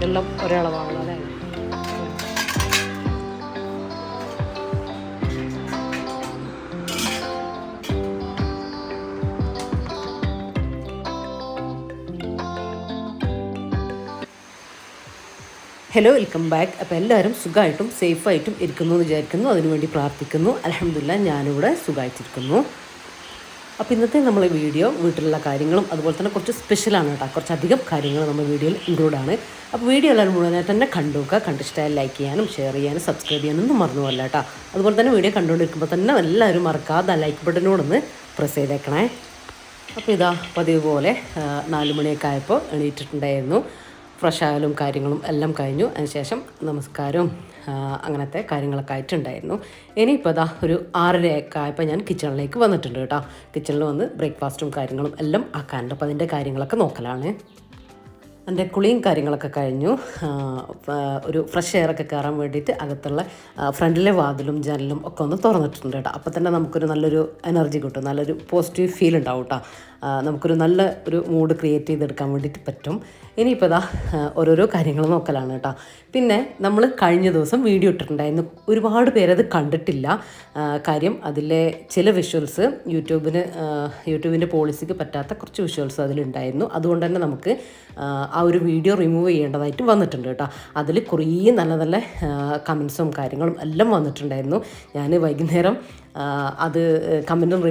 എല്ലാം ഒരേ അളവാണല്ലോ അല്ലേ? Hello, welcome back. അപ്പോൾ എല്ലാവരും സുഖമായിട്ടും സേഫായിട്ടും ഇരിക്കുന്നു എന്ന് വിചാരിക്കുന്നു. അതിനുവേണ്ടി പ്രാർത്ഥിക്കുന്നു. അൽഹംദുലില്ലാ ഞാനിവിടെ സുഖമായിട്ടിരിക്കുന്നു. അപ്പോൾ ഇന്നത്തെ നമ്മളെ വീഡിയോ വീട്ടിലുള്ള കാര്യങ്ങളും അതുപോലെ തന്നെ കുറച്ച് സ്പെഷ്യലാണ് കേട്ടോ. കുറച്ചധികം കാര്യങ്ങൾ നമ്മുടെ വീഡിയോയിൽ ഇൻക്ലൂഡാണ്. അപ്പോൾ വീഡിയോ എല്ലാവരും മുഴുവനായി തന്നെ കണ്ടുവെക്കുക. കണ്ടിഷ്ടമായി ലൈക്ക് ചെയ്യാനും ഷെയർ ചെയ്യാനും സബ്സ്ക്രൈബ് ചെയ്യാനൊന്നും മറന്നു പോകല്ല കേട്ടോ. അതുപോലെ തന്നെ വീഡിയോ കണ്ടുകൊണ്ടിരിക്കുമ്പോൾ തന്നെ എല്ലാവരും മറക്കാതെ ലൈക്ക് ബട്ടനോടൊന്ന് പ്രസ് ചെയ്തേക്കണേ. അപ്പോൾ ഇതാ പതിവ് പോലെ 4 മണിയൊക്കെ ആയപ്പോൾ എണീറ്റിട്ടുണ്ടായിരുന്നു. ഫ്രഷ് ആയാലും കാര്യങ്ങളും എല്ലാം കഴിഞ്ഞു. അതിനുശേഷം നമസ്കാരവും അങ്ങനത്തെ കാര്യങ്ങളൊക്കെ ആയിട്ടുണ്ടായിരുന്നു. ഇനിയിപ്പോൾ ഇതാ ഒരു 6:30 ആയപ്പോൾ ഞാൻ കിച്ചണിലേക്ക് വന്നിട്ടുണ്ട് കേട്ടോ. കിച്ചണിൽ വന്ന് ബ്രേക്ക്ഫാസ്റ്റും കാര്യങ്ങളും എല്ലാം ആക്കാനുണ്ട്. അപ്പോൾ അതിൻ്റെ കാര്യങ്ങളൊക്കെ നോക്കലാണ്. എൻ്റെ കുളിയും കാര്യങ്ങളൊക്കെ കഴിഞ്ഞു. ഒരു ഫ്രഷ് എയറൊക്കെ കയറാൻ വേണ്ടിയിട്ട് അകത്തുള്ള ഫ്രണ്ടിലെ വാതിലും ജനലും ഒക്കെ ഒന്ന് തുറന്നിട്ടുണ്ട് കേട്ടോ. അപ്പോൾ തന്നെ നമുക്കൊരു നല്ലൊരു എനർജി കിട്ടും, നല്ലൊരു പോസിറ്റീവ് ഫീൽ ഉണ്ടാവും കേട്ടോ. നമുക്കൊരു നല്ല ഒരു മൂഡ് ക്രിയേറ്റ് ചെയ്തെടുക്കാൻ വേണ്ടിയിട്ട് പറ്റും. ഇനിയിപ്പോൾ ഇതാ ഓരോരോ കാര്യങ്ങൾ നോക്കലാണ് കേട്ടോ. പിന്നെ നമ്മൾ കഴിഞ്ഞ ദിവസം വീഡിയോ ഇട്ടിട്ടുണ്ടായിരുന്നു. ഒരുപാട് പേരത് കണ്ടിട്ടില്ല. കാര്യം അതിലെ ചില വിഷ്വൽസ് യൂട്യൂബിൻ്റെ പോളിസിക്ക് പറ്റാത്ത കുറച്ച് വിഷ്വൽസ് അതിലുണ്ടായിരുന്നു. അതുകൊണ്ട് തന്നെ നമുക്ക് ആ ഒരു വീഡിയോ റിമൂവ് ചെയ്യേണ്ടതായിട്ട് വന്നിട്ടുണ്ട് കേട്ടോ. അതിൽ കുറേ നല്ല നല്ല കമൻസും കാര്യങ്ങളും എല്ലാം വന്നിട്ടുണ്ടായിരുന്നു. ഞാൻ വൈകുന്നേരം അത് കമൻറ്റും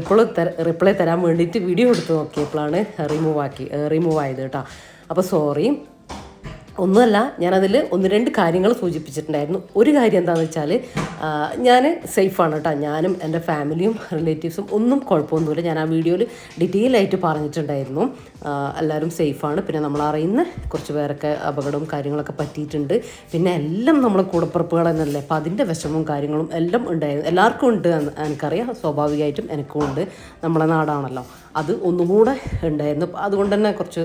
റിപ്ലൈ തരാൻ വേണ്ടിയിട്ട് വീഡിയോ എടുത്ത് നോക്കിയപ്പോഴാണ് റിമൂവ് ആയത് കേട്ടോ. അപ്പോൾ സോറി. ഒന്നുമല്ല, ഞാനതിൽ 1-2 കാര്യങ്ങൾ സൂചിപ്പിച്ചിട്ടുണ്ടായിരുന്നു. ഒരു കാര്യം എന്താണെന്ന് വെച്ചാൽ ഞാൻ സേഫാണ് കേട്ടോ. ഞാനും എൻ്റെ ഫാമിലിയും റിലേറ്റീവ്സും ഒന്നും കുഴപ്പമൊന്നുമില്ല. ഞാൻ ആ വീഡിയോയിൽ ഡീറ്റെയിൽ ആയിട്ട് പറഞ്ഞിട്ടുണ്ടായിരുന്നു. എല്ലാവരും സേഫാണ്. പിന്നെ നമ്മൾ അറിയുന്ന കുറച്ച് പേരൊക്കെ അപകടവും കാര്യങ്ങളൊക്കെ പറ്റിയിട്ടുണ്ട്. പിന്നെ എല്ലാം നമ്മളെ കൂടപ്പുറപ്പുകൾ തന്നെയല്ലേ. അപ്പോൾ അതിൻ്റെ വിഷമവും കാര്യങ്ങളും എല്ലാം ഉണ്ടായിരുന്നു. എല്ലാവർക്കും ഉണ്ട്, എനിക്കറിയാം. സ്വാഭാവികമായിട്ടും എനിക്കും ഉണ്ട്. നമ്മളെ നാടാണല്ലോ, അത് ഒന്നുകൂടെ ഉണ്ടായിരുന്നു. അതുകൊണ്ട് തന്നെ കുറച്ച്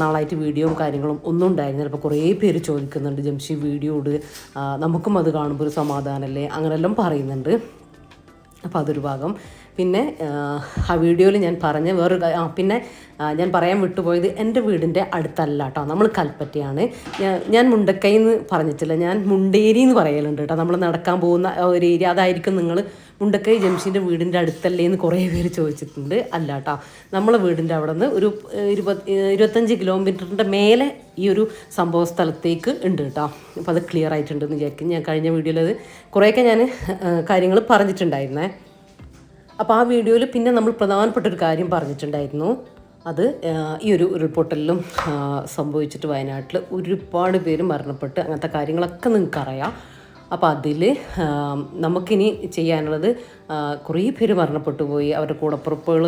നാളായിട്ട് വീഡിയോയും കാര്യങ്ങളും ഒന്നും ഉണ്ടായിരുന്നില്ല. അപ്പോൾ കുറേ പേര് ചോദിക്കുന്നുണ്ട്, ജംഷി വീഡിയോ ഇട്, നമുക്കും അത് കാണുമ്പോൾ ഒരു സമാധാനമല്ലേ, അങ്ങനെല്ലാം പറയുന്നുണ്ട്. അപ്പോൾ അതൊരു ഭാഗം. പിന്നെ ആ വീഡിയോയിൽ ഞാൻ പറഞ്ഞ പിന്നെ ഞാൻ പറയാൻ വിട്ടുപോയത്, എൻ്റെ വീടിൻ്റെ അടുത്തല്ല കേട്ടോ, നമ്മൾ കൽപ്പറ്റയാണ്. ഞാൻ മുണ്ടക്കൈ എന്ന് പറഞ്ഞിട്ടില്ല, ഞാൻ മുണ്ടേരി എന്ന് പറയലുണ്ട് കേട്ടോ. നമ്മൾ നടക്കാൻ പോകുന്ന ഒരു ഏരിയ, അതായിരിക്കും നിങ്ങൾ മുണ്ടക്കൈ ജംഷീൻ്റെ വീടിൻ്റെ അടുത്തല്ലേ എന്ന് കുറേ പേര് ചോദിച്ചിട്ടുണ്ട്. അല്ല കേട്ടോ, നമ്മളെ വീടിൻ്റെ അവിടെ നിന്ന് ഒരു 25 കിലോമീറ്ററിൻ്റെ മേലെ ഈ ഒരു സംഭവ സ്ഥലത്തേക്ക് ഉണ്ട് കേട്ടോ. അപ്പോൾ അത് ക്ലിയർ ആയിട്ടുണ്ടെന്ന് വിചാരിക്കും. ഞാൻ കഴിഞ്ഞ വീഡിയോയിൽ അത് കുറേയൊക്കെ ഞാൻ കാര്യങ്ങൾ പറഞ്ഞിട്ടുണ്ടായിരുന്നേ. അപ്പോൾ ആ വീഡിയോയിൽ പിന്നെ നമ്മൾ പ്രധാനപ്പെട്ടൊരു കാര്യം പറഞ്ഞിട്ടുണ്ടായിരുന്നു. അത് ഈ ഒരു ഉരുൾപൊട്ടലിലും സംഭവിച്ചിട്ട് വയനാട്ടിൽ ഒരുപാട് പേര് മരണപ്പെട്ട് അങ്ങനത്തെ കാര്യങ്ങളൊക്കെ നിങ്ങൾക്കറിയാം. അപ്പോൾ അതിൽ നമുക്കിനി ചെയ്യാനുള്ളത്, കുറേ പേര് മരണപ്പെട്ടു പോയി, അവരുടെ കൂടപ്പുറപ്പുകൾ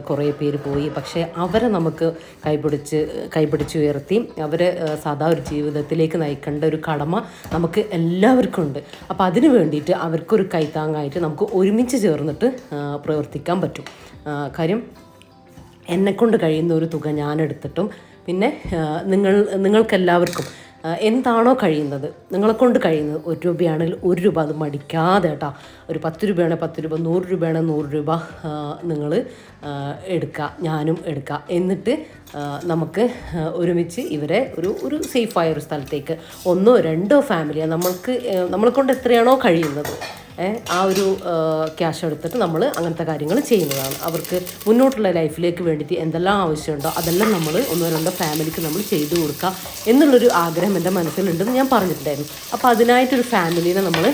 കുറേ പേര് പോയി. പക്ഷേ അവരെ നമുക്ക് കൈപിടിച്ച് ഉയർത്തി അവരെ സാധാ ഒരു ജീവിതത്തിലേക്ക് നയിക്കേണ്ട ഒരു കടമ നമുക്ക് എല്ലാവർക്കും ഉണ്ട്. അപ്പോൾ അതിന് വേണ്ടിയിട്ട് അവർക്കൊരു കൈത്താങ്ങായിട്ട് നമുക്ക് ഒരുമിച്ച് ചേർന്നിട്ട് പ്രവർത്തിക്കാൻ പറ്റും. കാര്യം എന്നെക്കൊണ്ട് കഴിയുന്ന ഒരു തുക ഞാനെടുത്തിട്ടും പിന്നെ നിങ്ങൾക്കെല്ലാവർക്കും എന്താണോ കഴിയുന്നത്, നിങ്ങളെക്കൊണ്ട് കഴിയുന്നത്, 1 രൂപയാണെങ്കിൽ 1 രൂപ അത് മടിക്കാതെ കേട്ടോ. ഒരു 10 രൂപയാണെങ്കിൽ 10 രൂപ, 100 രൂപയാണെങ്കിൽ 100 രൂപ നിങ്ങൾ എടുക്കുക, ഞാനും എടുക്കുക. എന്നിട്ട് നമുക്ക് ഒരുമിച്ച് ഇവരെ ഒരു സേഫായ ഒരു സ്ഥലത്തേക്ക് 1 or 2 ഫാമിലിയാണ് നമ്മളെക്കൊണ്ട് എത്രയാണോ കഴിയുന്നത് ആ ഒരു ക്യാഷ് എടുത്തിട്ട് നമ്മൾ അങ്ങനത്തെ കാര്യങ്ങൾ ചെയ്യുന്നതാണ്. അവർക്ക് മുന്നോട്ടുള്ള ലൈഫിലേക്ക് വേണ്ടിയിട്ട് എന്തെല്ലാം ആവശ്യമുണ്ടോ അതെല്ലാം നമ്മൾ 1 or 2 ഫാമിലിക്ക് നമ്മൾ ചെയ്തു കൊടുക്കുക എന്നുള്ളൊരു ആഗ്രഹം എൻ്റെ മനസ്സിലുണ്ടെന്ന് ഞാൻ പറഞ്ഞിട്ടുണ്ടായിരുന്നു. അപ്പോൾ അതിനായിട്ടൊരു ഫാമിലീനെ നമ്മൾ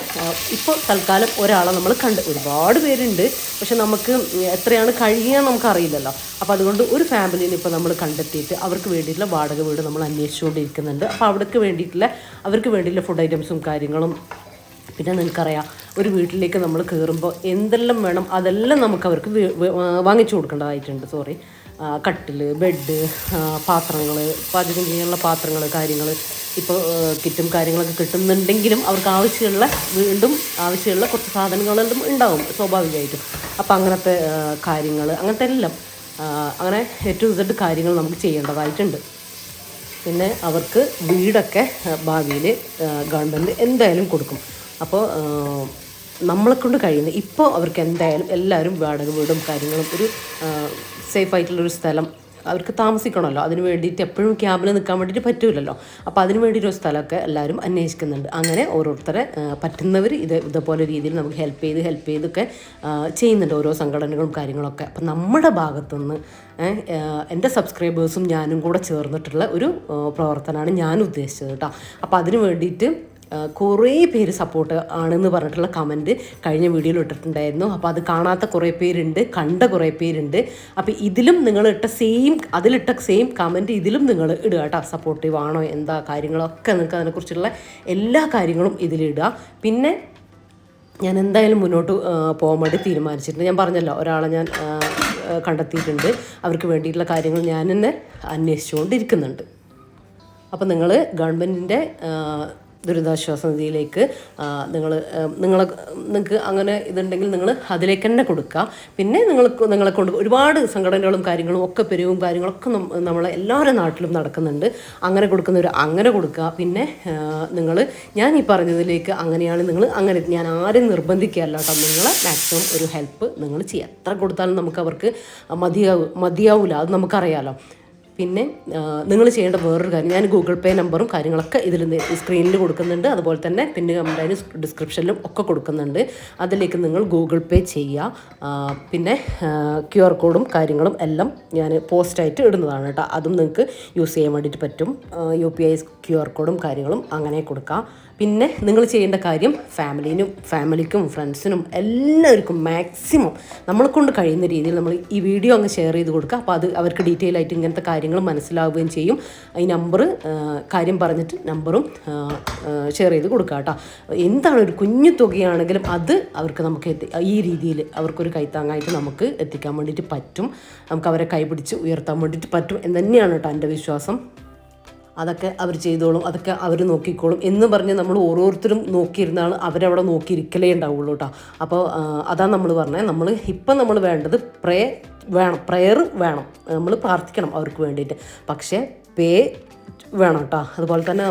ഇപ്പോൾ തൽക്കാലം ഒരാളെ നമ്മൾ ഒരുപാട് പേരുണ്ട്, പക്ഷെ നമുക്ക് എത്രയാണ് കഴിയുക നമുക്കറിയില്ലല്ലോ. അപ്പോൾ അതുകൊണ്ട് ഒരു ഫാമിലീനെ ഇപ്പോൾ നമ്മൾ കണ്ടെത്തിയിട്ട് അവർക്ക് വേണ്ടിയിട്ടുള്ള വാടക വീട് നമ്മൾ അന്വേഷിച്ചുകൊണ്ടിരിക്കുന്നുണ്ട്. അപ്പോൾ അവർക്ക് വേണ്ടിയിട്ടുള്ള ഫുഡ് ഐറ്റംസും കാര്യങ്ങളും, പിന്നെ നിങ്ങൾക്കറിയാം ഒരു വീട്ടിലേക്ക് നമ്മൾ കയറുമ്പോൾ എന്തെല്ലാം വേണം അതെല്ലാം നമുക്ക് അവർക്ക് വാങ്ങിച്ചു കൊടുക്കേണ്ടതായിട്ടുണ്ട്. കട്ടിൽ, ബെഡ്, പാത്രങ്ങൾ, പാചകം ചെയ്യാനുള്ള പാത്രങ്ങൾ, കാര്യങ്ങൾ. ഇപ്പോൾ കിറ്റും കാര്യങ്ങളൊക്കെ കിട്ടുന്നുണ്ടെങ്കിലും അവർക്ക് ആവശ്യമുള്ള കുറച്ച് സാധനങ്ങളെല്ലാം ഉണ്ടാവും സ്വാഭാവികമായിട്ടും. അപ്പോൾ അങ്ങനത്തെ കാര്യങ്ങൾ, അങ്ങനത്തെ എല്ലാം അങ്ങനെ A to Z കാര്യങ്ങൾ നമുക്ക് ചെയ്യേണ്ടതായിട്ടുണ്ട്. പിന്നെ അവർക്ക് വീടൊക്കെ ഭാവിയിൽ ഗവൺമെൻറ് എന്തായാലും കൊടുക്കും. അപ്പോൾ നമ്മളെക്കൊണ്ട് കഴിയുന്നത് ഇപ്പോൾ അവർക്ക് എന്തായാലും എല്ലാവരും വാടക വീടും കാര്യങ്ങളും ഒരു സേഫായിട്ടുള്ളൊരു സ്ഥലം അവർക്ക് താമസിക്കണമല്ലോ, അതിന് വേണ്ടിയിട്ട് എപ്പോഴും ക്യാമ്പിൽ നിൽക്കാൻ വേണ്ടിയിട്ട് പറ്റില്ലല്ലോ. അപ്പോൾ അതിന് വേണ്ടിയിട്ടൊരു സ്ഥലമൊക്കെ എല്ലാവരും അന്വേഷിക്കുന്നുണ്ട്. അങ്ങനെ ഓരോരുത്തരെ പറ്റുന്നവർ ഇതേപോലെ രീതിയിൽ നമുക്ക് ഹെൽപ്പ് ചെയ്തൊക്കെ ചെയ്യുന്നുണ്ട് ഓരോ സംഘടനകളും കാര്യങ്ങളൊക്കെ. അപ്പം നമ്മുടെ ഭാഗത്തുനിന്ന് എൻ്റെ സബ്സ്ക്രൈബേഴ്സും ഞാനും കൂടെ ചേർന്നിട്ടുള്ള ഒരു പ്രവർത്തനമാണ് ഞാൻ ഉദ്ദേശിച്ചത് കേട്ടോ. അപ്പോൾ അതിന് വേണ്ടിയിട്ട് കുറേ പേര് സപ്പോർട്ട് ആണെന്ന് പറഞ്ഞിട്ടുള്ള കമൻറ്റ് കഴിഞ്ഞ വീഡിയോയിൽ ഇട്ടിട്ടുണ്ടായിരുന്നു. അപ്പോൾ അത് കാണാത്ത കുറേ പേരുണ്ട്, കണ്ട കുറേ പേരുണ്ട്. അപ്പോൾ ഇതിലും നിങ്ങൾ അതിലിട്ട സെയിം കമൻറ്റ് ഇതിലും നിങ്ങൾ ഇടുക കേട്ടോ. സപ്പോർട്ടീവ് ആണോ എന്താ കാര്യങ്ങളൊക്കെ നിങ്ങൾക്ക് അതിനെക്കുറിച്ചുള്ള എല്ലാ കാര്യങ്ങളും ഇതിലിടുക. പിന്നെ ഞാൻ എന്തായാലും മുന്നോട്ട് പോകാൻ വേണ്ടി തീരുമാനിച്ചിട്ടുണ്ട്. ഞാൻ പറഞ്ഞല്ലോ, ഒരാളെ ഞാൻ കണ്ടെത്തിയിട്ടുണ്ട്. അവർക്ക് വേണ്ടിയിട്ടുള്ള കാര്യങ്ങൾ ഞാൻ തന്നെ അന്വേഷിച്ചുകൊണ്ടിരിക്കുന്നുണ്ട്. അപ്പോൾ നിങ്ങൾ ഗവൺമെൻറ്റിൻ്റെ ദുരിതാശ്വാസ നിധിയിലേക്ക് നിങ്ങൾക്ക് അങ്ങനെ ഇതുണ്ടെങ്കിൽ നിങ്ങൾ അതിലേക്ക് തന്നെ കൊടുക്കുക. പിന്നെ നിങ്ങളെ കൊണ്ട് ഒരുപാട് സംഘടനകളും കാര്യങ്ങളും ഒക്കെ പെരുവും കാര്യങ്ങളൊക്കെ നമ്മളെ എല്ലാവരുടെ നാട്ടിലും നടക്കുന്നുണ്ട്. അങ്ങനെ കൊടുക്കുന്നവർ അങ്ങനെ കൊടുക്കുക. പിന്നെ ഞാൻ ഈ പറഞ്ഞതിലേക്ക് അങ്ങനെയാണ് അങ്ങനെ ഞാൻ ആരും നിർബന്ധിക്കുകയല്ല കേട്ടോ. നിങ്ങളെ മാക്സിമം ഒരു ഹെൽപ്പ് നിങ്ങൾ ചെയ്യുക. എത്ര കൊടുത്താലും നമുക്ക് അവർക്ക് മതിയാവില്ല, അത് നമുക്കറിയാമല്ലോ. പിന്നെ നിങ്ങൾ ചെയ്യേണ്ട വേറൊരു കാര്യം, ഞാൻ ഗൂഗിൾ പേ നമ്പറും കാര്യങ്ങളൊക്കെ ഇതിൽ സ്ക്രീനിൽ കൊടുക്കുന്നുണ്ട്. അതുപോലെ തന്നെ പിന്നെ നമ്മുടെ ഡിസ്ക്രിപ്ഷനിലും ഒക്കെ കൊടുക്കുന്നുണ്ട്. അതിലേക്ക് നിങ്ങൾ ഗൂഗിൾ പേ ചെയ്യുക. പിന്നെ QR കോഡും കാര്യങ്ങളും എല്ലാം ഞാൻ പോസ്റ്റായിട്ട് ഇടുന്നതാണ് കേട്ടോ. അതും നിങ്ങൾക്ക് യൂസ് ചെയ്യാൻ വേണ്ടിയിട്ട് പറ്റും. UPI QR കോഡും കാര്യങ്ങളും അങ്ങനെ കൊടുക്കുക. പിന്നെ നിങ്ങൾ ചെയ്യേണ്ട കാര്യം ഫാമിലിക്കും ഫ്രണ്ട്സിനും എല്ലാവർക്കും മാക്സിമം നമ്മളെ കൊണ്ട് കഴിയുന്ന രീതിയിൽ നമ്മൾ ഈ വീഡിയോ അങ്ങ് ഷെയർ ചെയ്ത് കൊടുക്കുക. അപ്പോൾ അത് അവർക്ക് ഡീറ്റെയിൽ ആയിട്ട് ഇങ്ങനത്തെ കാര്യങ്ങൾ മനസ്സിലാവുകയും ചെയ്യും. ഈ കാര്യം പറഞ്ഞിട്ട് നമ്പറും ഷെയർ ചെയ്ത് കൊടുക്കുക കേട്ടോ. എന്താണ് ഒരു കുഞ്ഞു തുകയാണെങ്കിലും അത് നമുക്ക് ഈ രീതിയിൽ അവർക്കൊരു കൈത്താങ്ങായിട്ട് നമുക്ക് എത്തിക്കാൻ വേണ്ടിയിട്ട് പറ്റും. നമുക്ക് അവരെ കൈപിടിച്ച് ഉയർത്താൻ വേണ്ടിയിട്ട് പറ്റും എന്ന് തന്നെയാണ് കേട്ടോ എൻ്റെ വിശ്വാസം. അതൊക്കെ അവർ ചെയ്തോളും, അതൊക്കെ അവർ നോക്കിക്കോളും എന്ന് പറഞ്ഞ് നമ്മൾ ഓരോരുത്തരും നോക്കിയിരുന്നാണ് അവരവിടെ നോക്കിയിരിക്കലേ ഉണ്ടാവുള്ളൂ കേട്ടോ. അപ്പോൾ അതാണ് നമ്മൾ പറഞ്ഞത്. ഇപ്പം നമ്മൾ വേണ്ടത് പ്രയർ വേണം, നമ്മൾ പ്രാർത്ഥിക്കണം അവർക്ക് വേണ്ടിയിട്ട്. പക്ഷേ പേ വേണം കേട്ടോ. അതുപോലെ തന്നെ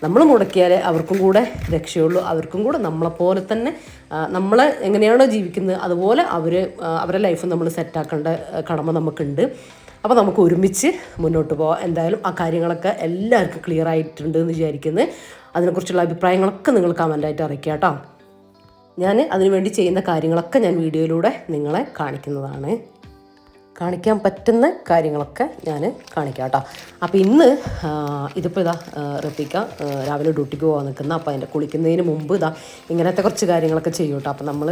നമ്മൾ മുടക്കിയാലേ അവർക്കും കൂടെ രക്ഷയുള്ളൂ. അവർക്കും കൂടെ നമ്മളെപ്പോലെ തന്നെ നമ്മളെ എങ്ങനെയാണോ ജീവിക്കുന്നത് അതുപോലെ അവരെ ലൈഫ് നമ്മൾ സെറ്റാക്കേണ്ട കടമ നമുക്കുണ്ട്. അപ്പോൾ നമുക്ക് ഒരുമിച്ച് മുന്നോട്ട് പോകാം. എന്തായാലും ആ കാര്യങ്ങളൊക്കെ എല്ലാവർക്കും ക്ലിയർ ആയിട്ടുണ്ട് എന്ന് വിചാരിക്കുന്നത്. അതിനെക്കുറിച്ചുള്ള അഭിപ്രായങ്ങളൊക്കെ നിങ്ങൾ കമൻ്റായിട്ട് അറിയിക്കുക കേട്ടോ. ഞാൻ അതിനുവേണ്ടി ചെയ്യുന്ന കാര്യങ്ങളൊക്കെ ഞാൻ വീഡിയോയിലൂടെ നിങ്ങളെ കാണിക്കാൻ പറ്റുന്ന കാര്യങ്ങളൊക്കെ ഞാൻ കാണിക്കാം കേട്ടോ. അപ്പോൾ ഇന്ന് ഇതിപ്പോൾ റഫീക്ക രാവിലെ ഡ്യൂട്ടിക്ക് പോകാൻ നിൽക്കുന്ന. അപ്പോൾ അതിൻ്റെ കുളിക്കുന്നതിന് മുമ്പ് ഇങ്ങനത്തെ കുറച്ച് കാര്യങ്ങളൊക്കെ ചെയ്യും കേട്ടോ. അപ്പോൾ നമ്മൾ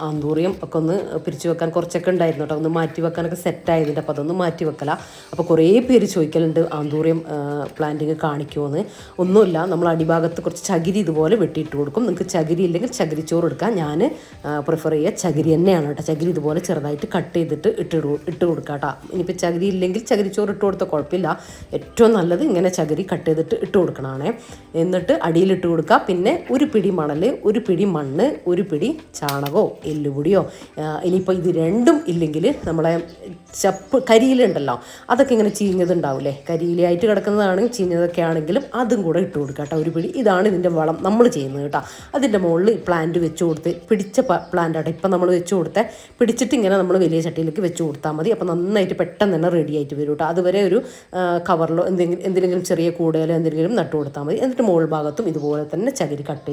ആന്തൂറിയം ഒക്കെ ഒന്ന് പിരിച്ചു വെക്കാൻ കുറച്ചൊക്കെ ഉണ്ടായിരുന്നു കേട്ടോ. ഒന്ന് മാറ്റി വെക്കാനൊക്കെ സെറ്റായതിൻ്റെ. അപ്പോൾ അതൊന്ന് മാറ്റി വെക്കല. അപ്പോൾ കുറേ പേര് ചോദിക്കലുണ്ട് ആന്തൂറിയം പ്ലാന്റിങ് കാണിക്കുമോയെന്ന്. ഒന്നുമില്ല, നമ്മൾ അടിഭാഗത്ത് കുറച്ച് ചകിരി ഇതുപോലെ വെട്ടിയിട്ട് കൊടുക്കും. നിങ്ങൾക്ക് ചകിരി ഇല്ലെങ്കിൽ ചകിരിച്ചോറ് എടുക്കാം. ഞാൻ പ്രിഫർ ചെയ്യുക ചകിരി തന്നെയാണ് കേട്ടോ. ചകിരി ഇതുപോലെ ചെറുതായിട്ട് കട്ട് ചെയ്തിട്ട് ഇട്ട് കൊടുക്കുക കേട്ടോ. ഇനിയിപ്പോൾ ചകിരി ഇല്ലെങ്കിൽ ചകിരിച്ചോറ് ഇട്ട് കൊടുത്താൽ കുഴപ്പമില്ല. ഏറ്റവും നല്ലത് ഇങ്ങനെ ചകിരി കട്ട് ചെയ്തിട്ട് ഇട്ട് കൊടുക്കണേ. എന്നിട്ട് അടിയിലിട്ട് കൊടുക്കുക. പിന്നെ ഒരു പിടി മണൽ, ഒരു പിടി മണ്ണ്, ഒരു പിടി ചാണകമോ എല്ലുപൊടിയോ, ഇനിയിപ്പോൾ ഇത് രണ്ടും ഇല്ലെങ്കിൽ നമ്മളെ കരിയിലുണ്ടല്ലോ, അതൊക്കെ ഇങ്ങനെ ചീഞ്ഞതുണ്ടാവില്ലേ, കരിയിലായിട്ട് കിടക്കുന്നതാണെങ്കിൽ ചീഞ്ഞതൊക്കെ ആണെങ്കിലും അതും കൂടെ ഇട്ട് കൊടുക്കുക കേട്ടോ. ഒരു പിടി. ഇതാണ് ഇതിൻ്റെ വളം നമ്മൾ ചെയ്യുന്നത് കേട്ടോ. അതിൻ്റെ മുകളിൽ പ്ലാന്റ് വെച്ച് കൊടുത്ത്, പിടിച്ച പ്ലാന്റ് ആട്ടോ ഇപ്പം നമ്മൾ വെച്ച് കൊടുത്തേ, പിടിച്ചിട്ട് ഇങ്ങനെ നമ്മൾ വലിയ ചട്ടിയിലേക്ക് വെച്ച് കൊടുത്താൽ മതി. അപ്പോൾ നന്നായിട്ട് പെട്ടെന്ന് തന്നെ റെഡി ആയിട്ട് വരും കേട്ടോ. അതുവരെ ഒരു കവറിലോ എന്തെങ്കിലും ചെറിയ കൂടയിലോ എന്തെങ്കിലും നട്ടു കൊടുത്താൽ മതി. എന്നിട്ട് മുകൾ ഭാഗത്തും ഇതുപോലെ തന്നെ ചകിരി കട്ട്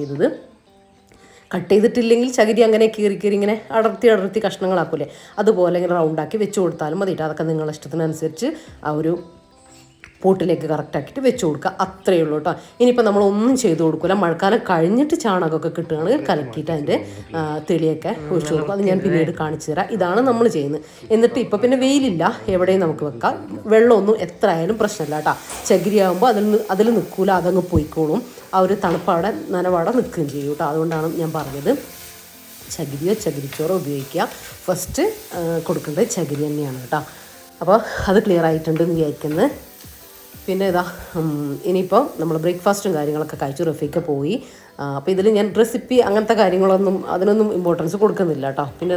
ചെയ്തിട്ടില്ലെങ്കിൽ ചകിരി അങ്ങനെ കീറി ഇങ്ങനെ അടർത്തി കഷ്ണങ്ങളാക്കൂലേ, അതുപോലെ ഇങ്ങനെ റൗണ്ടാക്കി വെച്ച് കൊടുത്താലും മതി കേട്ടോ. അതൊക്കെ നിങ്ങളുടെ ഇഷ്ടത്തിനനുസരിച്ച് ആ ഒരു പോട്ടിലേക്ക് കറക്റ്റാക്കിയിട്ട് വെച്ച് കൊടുക്കുക. അത്രയേ ഉള്ളൂ കേട്ടോ. ഇനിയിപ്പോൾ നമ്മളൊന്നും ചെയ്ത് കൊടുക്കില്ല. മഴക്കാലം കഴിഞ്ഞിട്ട് ചാണകമൊക്കെ കിട്ടുകയാണെങ്കിൽ കലക്കിയിട്ട് അതിൻ്റെ തെളിയൊക്കെ ഒഴിച്ചു കൊടുക്കും. അത് ഞാൻ പിന്നീട് കാണിച്ചു തരാം. ഇതാണ് നമ്മൾ ചെയ്യുന്നത്. എന്നിട്ട് ഇപ്പോൾ പിന്നെ വെയിലില്ല, എവിടെയും നമുക്ക് വെക്കാം. വെള്ളമൊന്നും എത്ര ആയാലും പ്രശ്നമില്ല കേട്ടോ. ചകിരിയാകുമ്പോൾ അതിൽ നിൽക്കൂല, അതങ്ങ് പോയിക്കോളും. ആ ഒരു തണുപ്പാടെ നനവാടെ നിൽക്കുകയും ചെയ്യും കേട്ടോ. അതുകൊണ്ടാണ് ഞാൻ പറഞ്ഞത് ചകിരിയോ ചകിരിച്ചോറോ ഉപയോഗിക്കുക. ഫസ്റ്റ് കൊടുക്കേണ്ടത് ചകിരി തന്നെയാണ് കേട്ടോ. അപ്പോൾ അത് ക്ലിയർ ആയിട്ടുണ്ടെന്ന് വിചാരിക്കുന്നത്. പിന്നെ ഇനിയിപ്പോൾ നമ്മൾ ബ്രേക്ക്ഫാസ്റ്റും കാര്യങ്ങളൊക്കെ കഴിച്ചു റഫീക്ക പോയി. അപ്പോൾ ഇതിൽ ഞാൻ റെസിപ്പി അങ്ങനത്തെ അതിനൊന്നും ഇമ്പോർട്ടൻസ് കൊടുക്കുന്നില്ല കേട്ടോ. പിന്നെ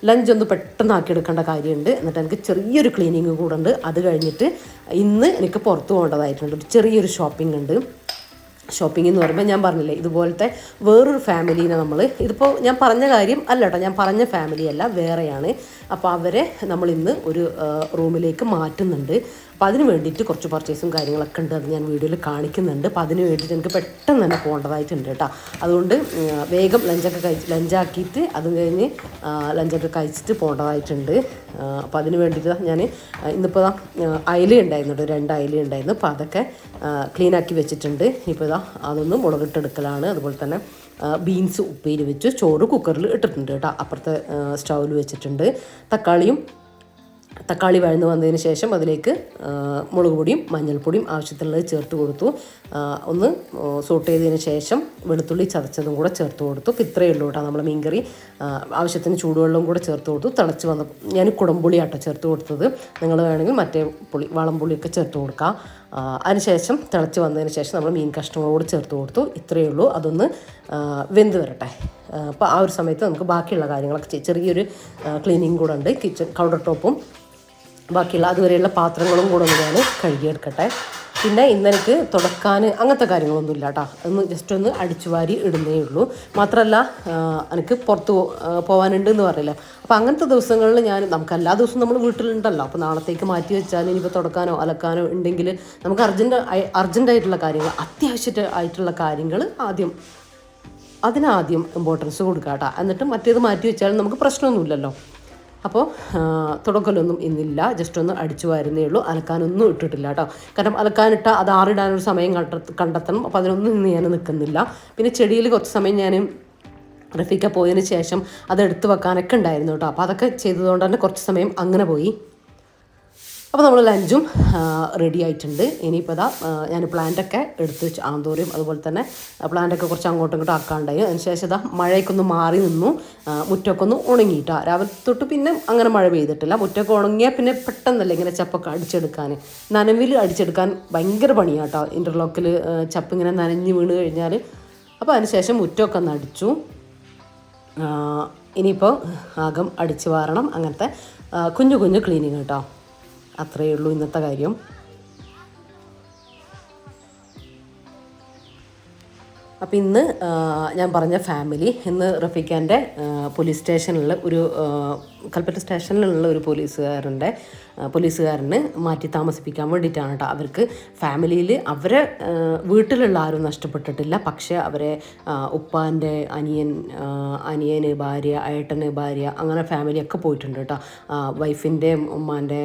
ലഞ്ച് ഒന്ന് പെട്ടെന്ന് ആക്കിയെടുക്കേണ്ട കാര്യമുണ്ട്. എന്നിട്ട് എനിക്ക് ചെറിയൊരു ക്ലീനിങ് കൂടെ ഉണ്ട്. അത് കഴിഞ്ഞിട്ട് ഇന്ന് എനിക്ക് പുറത്ത് പോകേണ്ടതായിട്ടുണ്ട്. ചെറിയൊരു ഷോപ്പിംഗ് ഉണ്ട്. ഷോപ്പിംഗ് എന്ന് പറയുമ്പോൾ ഞാൻ പറഞ്ഞില്ലേ ഇതുപോലത്തെ വേറൊരു ഫാമിലീനെ നമ്മൾ ഇതിപ്പോൾ ഞാൻ പറഞ്ഞ കാര്യം അല്ല കേട്ടോ, ഞാൻ പറഞ്ഞ ഫാമിലി അല്ല, വേറെയാണ്. അപ്പോൾ അവരെ നമ്മൾ ഇന്ന് ഒരു റൂമിലേക്ക് മാറ്റുന്നുണ്ട്. അപ്പോൾ അതിന് വേണ്ടിയിട്ട് കുറച്ച് പർച്ചേസും കാര്യങ്ങളൊക്കെ ഉണ്ട്, അത് ഞാൻ വീഡിയോയിൽ കാണിക്കുന്നുണ്ട്. അപ്പോൾ അതിന് വേണ്ടിയിട്ട് എനിക്ക് പെട്ടെന്ന് തന്നെ പോകേണ്ടതായിട്ടുണ്ട് കേട്ടോ. അതുകൊണ്ട് വേഗം ലഞ്ചാക്കിയിട്ട് അത് കഴിഞ്ഞ് ലഞ്ചൊക്കെ കഴിച്ചിട്ട് പോകേണ്ടതായിട്ടുണ്ട്. അപ്പോൾ അതിന് വേണ്ടിയിട്ട് ഞാൻ ഇന്നിപ്പോൾ അയില ഉണ്ടായിരുന്നു, 2 അയില ഉണ്ടായിരുന്നു. അപ്പോൾ അതൊക്കെ ക്ലീനാക്കി വെച്ചിട്ടുണ്ട്. ഇപ്പോൾ അതൊന്ന് മുളകിട്ടെടുക്കലാണ്. അതുപോലെ തന്നെ ബീൻസ് ഉപ്പേരി വെച്ച് ചോറ് കുക്കറിൽ ഇട്ടിട്ടുണ്ട് കേട്ടോ, അപ്പുറത്തെ സ്റ്റൗവിൽ വെച്ചിട്ടുണ്ട്. തക്കാളി വഴന്ന് വന്നതിന് ശേഷം അതിലേക്ക് മുളക് പൊടിയും മഞ്ഞൾപ്പൊടിയും ആവശ്യത്തിനുള്ളത് ചേർത്ത് കൊടുത്തു. ഒന്ന് സോട്ട് ചെയ്തതിന് ശേഷം വെളുത്തുള്ളി ചതച്ചതും കൂടെ ചേർത്ത് കൊടുത്തു. ഇത്രയേ ഉള്ളൂ കേട്ടോ നമ്മൾ മീൻകറി. ആവശ്യത്തിന് ചൂടുവെള്ളവും കൂടെ ചേർത്ത് കൊടുത്തു. തിളച്ച് വന്ന ഞാൻ കുടംപുളിയാട്ടോ ചേർത്ത് കൊടുത്തത്, നിങ്ങൾ വേണമെങ്കിൽ മറ്റേ വളംപുളിയൊക്കെ ചേർത്ത് കൊടുക്കാം. അതിനുശേഷം തിളച്ച് വന്നതിന് ശേഷം നമ്മൾ മീൻ കഷ്ണങ്ങളോട് ചേർത്ത് കൊടുത്തു. ഇത്രയേ ഉള്ളൂ, അതൊന്ന് വെന്ത് വരട്ടെ. അപ്പോൾ ആ ഒരു സമയത്ത് നമുക്ക് ബാക്കിയുള്ള കാര്യങ്ങളൊക്കെ ചെറിയൊരു ക്ലീനിങ് കൂടെ ഉണ്ട്. കിച്ചൺ കൗണ്ടർ ടോപ്പും ബാക്കിയുള്ള അതുവരെയുള്ള പാത്രങ്ങളും കൂടെ ഒന്ന് ഞാൻ കഴുകിയെടുക്കട്ടെ. പിന്നെ ഇന്നെനിക്ക് തുടക്കാൻ അങ്ങനത്തെ കാര്യങ്ങളൊന്നും ഇല്ല കേട്ടോ, ഒന്ന് ജസ്റ്റ് ഒന്ന് അടിച്ചു വാരി ഇടുന്നേ ഉള്ളൂ. മാത്രമല്ല എനിക്ക് പുറത്ത് പോകാനുണ്ട് എന്ന് പറയില്ല. അപ്പോൾ അങ്ങനത്തെ ദിവസങ്ങളിൽ നമുക്ക് എല്ലാ ദിവസവും നമ്മൾ വീട്ടിലുണ്ടല്ലോ. അപ്പോൾ നാളത്തേക്ക് മാറ്റി വെച്ചാൽ ഇനിയിപ്പോൾ തുടക്കാനോ അലക്കാനോ ഉണ്ടെങ്കിൽ നമുക്ക് അർജൻറ്റായിട്ടുള്ള കാര്യങ്ങൾ, അത്യാവശ്യമായിട്ടുള്ള കാര്യങ്ങൾ അതിനാദ്യം ഇമ്പോർട്ടൻസ് കൊടുക്കാം കേട്ടോ. എന്നിട്ട് മറ്റേത് മാറ്റി വെച്ചാലും നമുക്ക് പ്രശ്നമൊന്നുമില്ലല്ലോ. അപ്പോൾ തുടക്കലൊന്നും ഇന്നില്ല, ജസ്റ്റ് ഒന്ന് അടിച്ചു വരുന്നേ ഉള്ളൂ. അലക്കാനൊന്നും ഇട്ടിട്ടില്ല കേട്ടോ, കാരണം അലക്കാനിട്ടാൽ അത് ആറിടാനൊരു സമയം കണ്ടെത്തണം. അപ്പോൾ അതിനൊന്നും ഇന്ന് ഞാൻ നിൽക്കുന്നില്ല. പിന്നെ ചെടിയിൽ കുറച്ച് സമയം ഞാൻ റഫീക്ക പോയതിന് ശേഷം അത് എടുത്ത് വെക്കാനൊക്കെ ഉണ്ടായിരുന്നു കേട്ടോ. അപ്പോൾ അതൊക്കെ ചെയ്തതുകൊണ്ട് തന്നെ കുറച്ച് സമയം അങ്ങനെ പോയി. അപ്പോൾ നമ്മൾ ലഞ്ചും റെഡി ആയിട്ടുണ്ട്. ഇനിയിപ്പോൾ ഞാൻ പ്ലാന്റൊക്കെ എടുത്ത് വെച്ച് ആന്തോറിയും അതുപോലെ തന്നെ പ്ലാന്റൊക്കെ കുറച്ച് അങ്ങോട്ടും ഇങ്ങോട്ടും ആക്കാണ്ടായി. അതിനുശേഷം മഴയൊക്കെ ഒന്ന് മാറി നിന്നു, മുറ്റമൊക്കെ ഒന്ന് ഉണങ്ങിയിട്ടാണ്. രാവിലെ തൊട്ട് പിന്നെ അങ്ങനെ മഴ പെയ്തിട്ടില്ല. മുറ്റമൊക്കെ ഉണങ്ങിയാൽ പിന്നെ പെട്ടെന്നല്ല ഇങ്ങനെ ചപ്പൊക്കെ അടിച്ചെടുക്കാൻ, നനവിൽ അടിച്ചെടുക്കാൻ ഭയങ്കര പണിയാണ് കേട്ടോ. ഇൻ്റർലോക്കിൽ ചപ്പ് ഇങ്ങനെ നനഞ്ഞ് വീണ് കഴിഞ്ഞാൽ. അപ്പോൾ അതിനുശേഷം മുറ്റമൊക്കെ ഒന്ന് അടിച്ചു. ഇനിയിപ്പോൾ ആകം അടിച്ച് വാരണം, അങ്ങനത്തെ കുഞ്ഞു കുഞ്ഞു ക്ലീനിങ് കേട്ടോ. അത്രയേ ഉള്ളൂ ഇന്നത്തെ കാര്യം. അപ്പോൾ ഇന്ന് ഞാൻ പറഞ്ഞ ഫാമിലി ഇന്ന് റഫീഖാൻ്റെ പോലീസ് സ്റ്റേഷനിലുള്ള കൽപ്പറ്റ സ്റ്റേഷനിലുള്ള ഒരു പോലീസുകാരന് മാറ്റി താമസിപ്പിക്കാൻ വേണ്ടിയിട്ടാണ് കേട്ടോ. അവർക്ക് ഫാമിലിയിൽ അവരെ വീട്ടിലുള്ള ആരും നഷ്ടപ്പെട്ടിട്ടില്ല, പക്ഷേ അവരെ ഉപ്പാൻ്റെ അനിയന് ഭാര്യ, ഏട്ടന് ഭാര്യ, അങ്ങനെ ഫാമിലിയൊക്കെ പോയിട്ടുണ്ട് കേട്ടോ. വൈഫിൻ്റെ ഉമ്മാൻ്റെ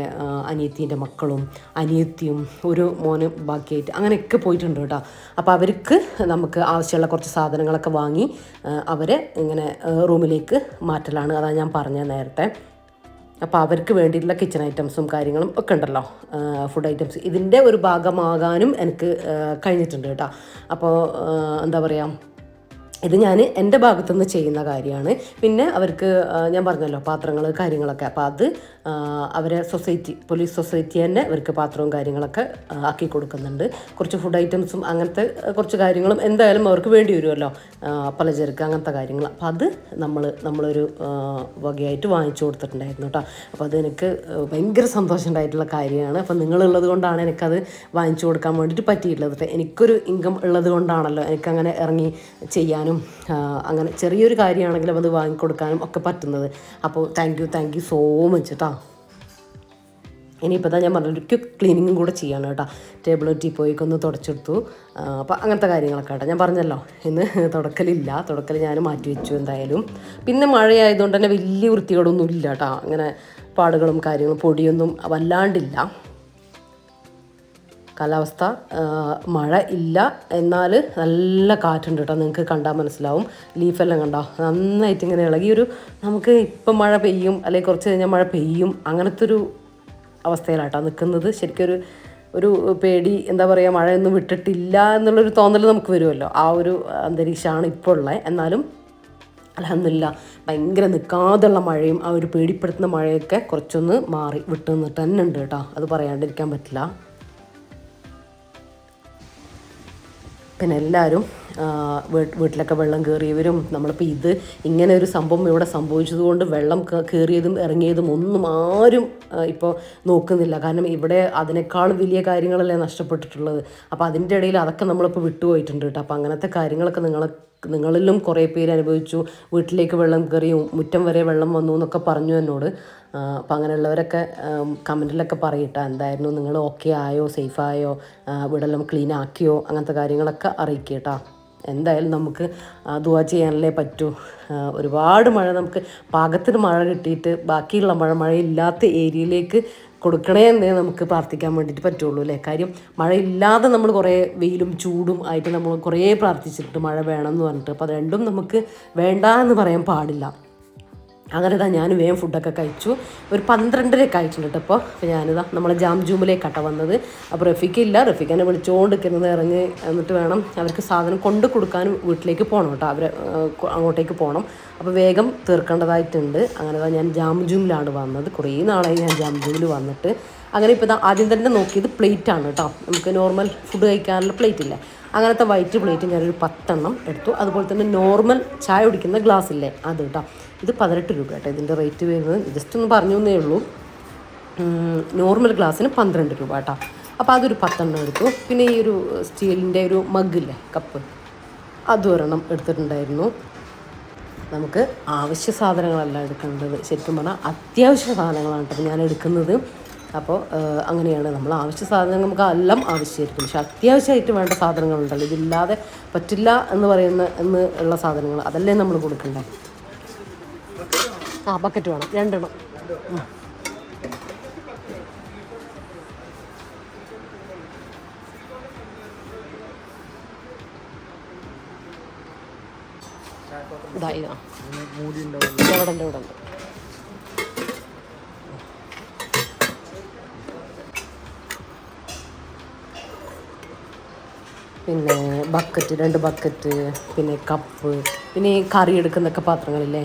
അനിയത്തീൻ്റെ മക്കളും അനിയത്തിയും ഒരു മോന് ബാക്കിയായിട്ട് അങ്ങനെയൊക്കെ പോയിട്ടുണ്ട് കേട്ടോ. അപ്പോൾ അവർക്ക് നമുക്ക് ആവശ്യമുള്ള കുറച്ച് സാധനങ്ങളൊക്കെ വാങ്ങി അവരെ ഇങ്ങനെ റൂമിലേക്ക് മാറ്റലാണ്, അതാണ് ഞാൻ പറഞ്ഞത് നേരത്തെ. അപ്പോൾ അവർക്ക് വേണ്ടിയിട്ടുള്ള കിച്ചൺ ഐറ്റംസും കാര്യങ്ങളും ഒക്കെ ഉണ്ടല്ലോ, ഫുഡ് ഐറ്റംസ്, ഇതിൻ്റെ ഒരു ഭാഗമാകാനും എനിക്ക് കഴിഞ്ഞിട്ടുണ്ട് കേട്ടോ. അപ്പോൾ എന്താ പറയുക, ഇത് ഞാൻ എൻ്റെ ഭാഗത്തുനിന്ന് ചെയ്യുന്ന കാര്യമാണ്. പിന്നെ അവർക്ക് ഞാൻ പറഞ്ഞല്ലോ പാത്രങ്ങൾ കാര്യങ്ങളൊക്കെ, അപ്പോൾ അത് അവരെ പോലീസ് സൊസൈറ്റി തന്നെ അവർക്ക് പാത്രവും കാര്യങ്ങളൊക്കെ ആക്കി കൊടുക്കുന്നുണ്ട്. കുറച്ച് ഫുഡ് ഐറ്റംസും അങ്ങനത്തെ കുറച്ച് കാര്യങ്ങളും എന്തായാലും അവർക്ക് വേണ്ടി വരുമല്ലോ, പലചരക്ക് അങ്ങനത്തെ കാര്യങ്ങൾ. അപ്പോൾ അത് നമ്മളൊരു വകയായിട്ട് വാങ്ങിച്ചു കൊടുത്തിട്ടുണ്ടായിരുന്നു കേട്ടോ. അപ്പോൾ അത് എനിക്ക് ഭയങ്കര സന്തോഷം ഉണ്ടായിട്ടുള്ള കാര്യമാണ്. അപ്പോൾ നിങ്ങളുള്ളത് കൊണ്ടാണ് എനിക്കത് വാങ്ങിച്ചു കൊടുക്കാൻ വേണ്ടിയിട്ട് പറ്റിയിട്ടുള്ളത്. എനിക്കൊരു ഇൻകം ഉള്ളത് കൊണ്ടാണല്ലോ എനിക്കങ്ങനെ ഇറങ്ങി ചെയ്യാനും അങ്ങനെ ചെറിയൊരു കാര്യമാണെങ്കിലും അത് വാങ്ങിക്കൊടുക്കാനും ഒക്കെ പറ്റുന്നത്. അപ്പോൾ താങ്ക് യു സോ മച്ച് കേട്ടോ. ഇനിയിപ്പോൾ ഞാൻ പറഞ്ഞൊരു ക്വിക്ക് ക്ലീനിങ്ങും കൂടെ ചെയ്യണം കേട്ടോ. ടേബിൾ ടീപ്പോയൊക്കെ ഒന്ന് തുടച്ചെടുത്തു. അപ്പോൾ അങ്ങനത്തെ കാര്യങ്ങളൊക്കെ കേട്ടോ. ഞാൻ പറഞ്ഞല്ലോ ഇന്ന് തുടക്കൽ ഞാൻ മാറ്റി വെച്ചു എന്തായാലും. പിന്നെ മഴയായതുകൊണ്ട് തന്നെ വലിയ വൃത്തികളൊന്നും ഇല്ല കേട്ടോ, അങ്ങനെ പാടുകളും കാര്യങ്ങളും പൊടിയൊന്നും വല്ലാണ്ടില്ല. കാലാവസ്ഥ മഴ ഇല്ല, എന്നാൽ നല്ല കാറ്റുണ്ട് കേട്ടോ. നിങ്ങൾക്ക് കണ്ടാൽ മനസ്സിലാവും, ലീഫെല്ലാം കണ്ടോ നന്നായിട്ട് ഇങ്ങനെ ഇളകി നമുക്ക് ഇപ്പം മഴ പെയ്യും അല്ലെങ്കിൽ കുറച്ച് കഴിഞ്ഞാൽ മഴ പെയ്യും അങ്ങനത്തെ ഒരു അവസ്ഥയിലാട്ടോ നിൽക്കുന്നത്. ശരിക്കൊരു പേടി, എന്താ പറയുക, മഴയൊന്നും വിട്ടിട്ടില്ല എന്നുള്ളൊരു തോന്നൽ നമുക്ക് വരുമല്ലോ, ആ ഒരു അന്തരീക്ഷമാണ് ഇപ്പോൾ ഉള്ളത്. എന്നാലും അൽഹംദുലില്ലാ ഭയങ്കര നിൽക്കാതുള്ള മഴയും ആ ഒരു പേടിപ്പെടുത്തുന്ന മഴയൊക്കെ കുറച്ചൊന്ന് മാറി വിട്ടു നിന്നിട്ട് തന്നെ ഉണ്ട് കേട്ടോ, അത് പറയാണ്ടിരിക്കാൻ പറ്റില്ല. പിന്നെ എല്ലാവരും വീട്ടിലൊക്കെ വെള്ളം കയറിയവരും നമ്മളിപ്പോൾ ഇത് ഇങ്ങനെ ഒരു സംഭവം ഇവിടെ സംഭവിച്ചതുകൊണ്ട് വെള്ളം കയറിയതും ഇറങ്ങിയതും ഒന്നും ആരും ഇപ്പോൾ നോക്കുന്നില്ല. കാരണം ഇവിടെ അതിനേക്കാൾ വലിയ കാര്യങ്ങളല്ലേ നഷ്ടപ്പെട്ടിട്ടുള്ളത്. അപ്പോൾ അതിൻ്റെ ഇടയിൽ അതൊക്കെ നമ്മളിപ്പോൾ വിട്ടുപോയിട്ടുണ്ട് കേട്ടോ. അപ്പോൾ അങ്ങനത്തെ കാര്യങ്ങളൊക്കെ നിങ്ങളിലും കുറേ പേര് അനുഭവിച്ചു. വീട്ടിലേക്ക് വെള്ളം കയറി, മുറ്റം വരെ വെള്ളം വന്നു എന്നൊക്കെ പറഞ്ഞു എന്നോട്. അപ്പോൾ അങ്ങനെയുള്ളവരൊക്കെ കമൻറ്റിലൊക്കെ പറയട്ടോ, എന്തായിരുന്നു, നിങ്ങൾ ഓക്കെ ആയോ, സേഫായോ, വീടെല്ലാം ക്ലീൻ ആക്കിയോ, അങ്ങനത്തെ കാര്യങ്ങളൊക്കെ അറിയിക്കുക കേട്ടോ. എന്തായാലും നമുക്ക് ദുആ ചെയ്യാനല്ലേ പറ്റൂ. ഒരുപാട് മഴ നമുക്ക് പാകത്തിന് മഴ കിട്ടിയിട്ട് ബാക്കിയുള്ള മഴയില്ലാത്ത ഏരിയയിലേക്ക് കൊടുക്കണേ എന്നേ നമുക്ക് പ്രാർത്ഥിക്കാൻ വേണ്ടിയിട്ട് പറ്റുള്ളൂ അല്ലേ. കാര്യം മഴയില്ലാതെ നമ്മൾ കുറേ വെയിലും ചൂടും ആയിട്ട് നമ്മൾ കുറേ പ്രാർത്ഥിച്ചിട്ട് മഴ വേണമെന്ന് പറഞ്ഞിട്ട്, അപ്പോൾ അത് രണ്ടും നമുക്ക് വേണ്ട എന്ന് പറയാൻ പാടില്ല. അങ്ങനെ ഇതാ ഞാൻ വേഗം ഫുഡൊക്കെ കഴിച്ചു. ഒരു 12:30 ആയിട്ടുണ്ട് കേട്ടോ. അപ്പോൾ ഞാനിതാ നമ്മളെ ജാംജൂമിലേക്കാട്ടോ വന്നത്. അപ്പോൾ റഫീഖ് എന്നെ വിളിച്ചുകൊണ്ടിരിക്കുന്നത് ഇറങ്ങി എന്നിട്ട് വേണം അവർക്ക് സാധനം കൊണ്ട് കൊടുക്കാനും വീട്ടിലേക്ക് പോകണം കേട്ടോ. അവർ അങ്ങോട്ടേക്ക് പോകണം. അപ്പോൾ വേഗം തീർക്കേണ്ടതായിട്ടുണ്ട്. അങ്ങനെ ഞാൻ ജാംജൂമിലാണ് വന്നത്. കുറേ നാളായി ഞാൻ ജാംജൂമിൽ വന്നിട്ട്. അങ്ങനെ ഇപ്പോൾ ഇതാ ആദ്യം തന്നെ നോക്കിയത് പ്ലേറ്റാണ് കേട്ടോ. നമുക്ക് നോർമൽ ഫുഡ് കഴിക്കാനുള്ള പ്ലേറ്റ് ഇല്ലേ, അങ്ങനത്തെ വൈറ്റ് പ്ലേറ്റ് ഞാനൊരു 10 എണ്ണം എടുത്തു. അതുപോലെ തന്നെ നോർമൽ ചായ കുടിക്കുന്ന ഗ്ലാസ് ഇല്ലേ, അത് കേട്ടോ. ഇത് 18 രൂപ കേട്ടോ ഇതിൻ്റെ റേറ്റ് വരുന്നത്. ജസ്റ്റ് ഒന്ന് പറഞ്ഞു എന്നേ ഉള്ളൂ. നോർമൽ ഗ്ലാസ്സിന് 12 രൂപ കേട്ടോ. അപ്പോൾ അതൊരു 10 എണ്ണം എടുത്തു. പിന്നെ ഈ ഒരു സ്റ്റീലിൻ്റെ ഒരു മഗ്ഗില്ലേ, കപ്പ്, അതൊരെണ്ണം എടുത്തിട്ടുണ്ടായിരുന്നു. നമുക്ക് ആവശ്യ സാധനങ്ങളല്ല എടുക്കേണ്ടത്, ശരിക്കും പറഞ്ഞാൽ അത്യാവശ്യ സാധനങ്ങളാണ് കേട്ടോ ഞാൻ എടുക്കുന്നത്. അപ്പോൾ അങ്ങനെയാണ്, നമ്മൾ ആവശ്യ സാധനങ്ങൾ നമുക്ക് എല്ലാം ആവശ്യമായിരിക്കും. പക്ഷെ അത്യാവശ്യമായിട്ട് വേണ്ട സാധനങ്ങളുണ്ടല്ലോ, ഇതില്ലാതെ പറ്റില്ല ഉള്ള സാധനങ്ങൾ, അതല്ലേ നമ്മൾ കൊടുക്കണ്ടേ. ബക്കറ്റ് വേണം 2 എണ്ണം. ഇതാ ഇവിടെ ഉണ്ട്. പിന്നെ ബക്കറ്റ്, 2 ബക്കറ്റ്, പിന്നെ കപ്പ്, പിന്നെ ഈ കറി എടുക്കുന്നൊക്കെ പാത്രങ്ങളില്ലേ,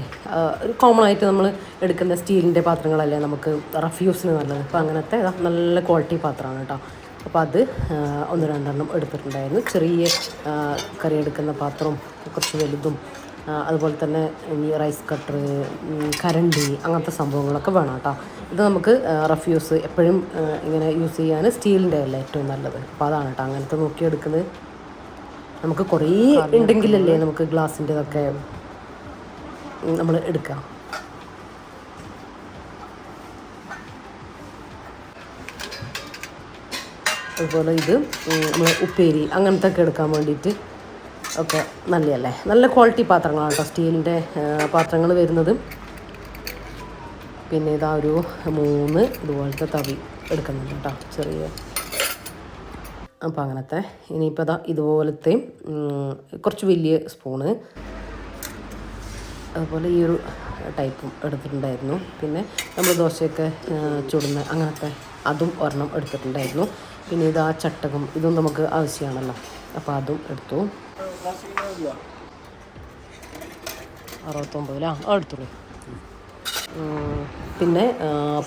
ഒരു കോമൺ ആയിട്ട് നമ്മൾ എടുക്കുന്ന സ്റ്റീലിൻ്റെ പാത്രങ്ങളല്ലേ നമുക്ക് റഫ്യൂസിന് നല്ലത്. അപ്പോൾ അങ്ങനത്തെ നല്ല ക്വാളിറ്റി പാത്രമാണ് കേട്ടോ. അപ്പോൾ അത് 1-2 എണ്ണം എടുത്തിട്ടുണ്ടായിരുന്നു. ചെറിയ കറി എടുക്കുന്ന പാത്രവും കുറച്ച് വലുതും, അതുപോലെ തന്നെ ഈ റൈസ് കട്ടർ, കരണ്ടി, അങ്ങനത്തെ സംഭവങ്ങളൊക്കെ വേണം കേട്ടോ. ഇത് നമുക്ക് റഫ്യൂസ് എപ്പോഴും ഇങ്ങനെ യൂസ് ചെയ്യാൻ സ്റ്റീലിൻ്റെ അല്ലേ ഏറ്റവും നല്ലത്. അപ്പോൾ അതാണ് കേട്ടോ അങ്ങനത്തെ നോക്കിയെടുക്കുന്നത്. നമുക്ക് കുറേ ഉണ്ടെങ്കിലല്ലേ നമുക്ക് ഗ്ലാസിൻ്റെതൊക്കെ നമ്മൾ എടുക്കാം. അതുപോലെ ഇത് നമ്മൾ ഉപ്പേരി അങ്ങനത്തെ ഒക്കെ എടുക്കാൻ വേണ്ടിയിട്ട് ഒക്കെ നല്ലതല്ലേ. നല്ല ക്വാളിറ്റി പാത്രങ്ങളാണ് കേട്ടോ സ്റ്റീലിൻ്റെ പാത്രങ്ങൾ വരുന്നത്. പിന്നെ ഇതാ ഒരു 3 ഇതുപോലത്തെ തവി എടുക്കുന്നുണ്ട് കേട്ടോ, ചെറിയ. അപ്പോൾ അങ്ങനത്തെ. ഇനിയിപ്പോൾ ഇതാ ഇതുപോലത്തെ കുറച്ച് വലിയ സ്പൂണ്, അതുപോലെ ഈ ഒരു ടൈപ്പും എടുത്തിട്ടുണ്ടായിരുന്നു. പിന്നെ നമ്മൾ ദോശയൊക്കെ ചുടുന്ന അങ്ങനത്തെ അതും ഒരെണ്ണം എടുത്തിട്ടുണ്ടായിരുന്നു. പിന്നെ ഇതാ ചട്ടകം, ഇതും നമുക്ക് ആവശ്യമാണല്ലോ, അപ്പോൾ അതും എടുത്തു. 69 എടുത്തുള്ളൂ. പിന്നെ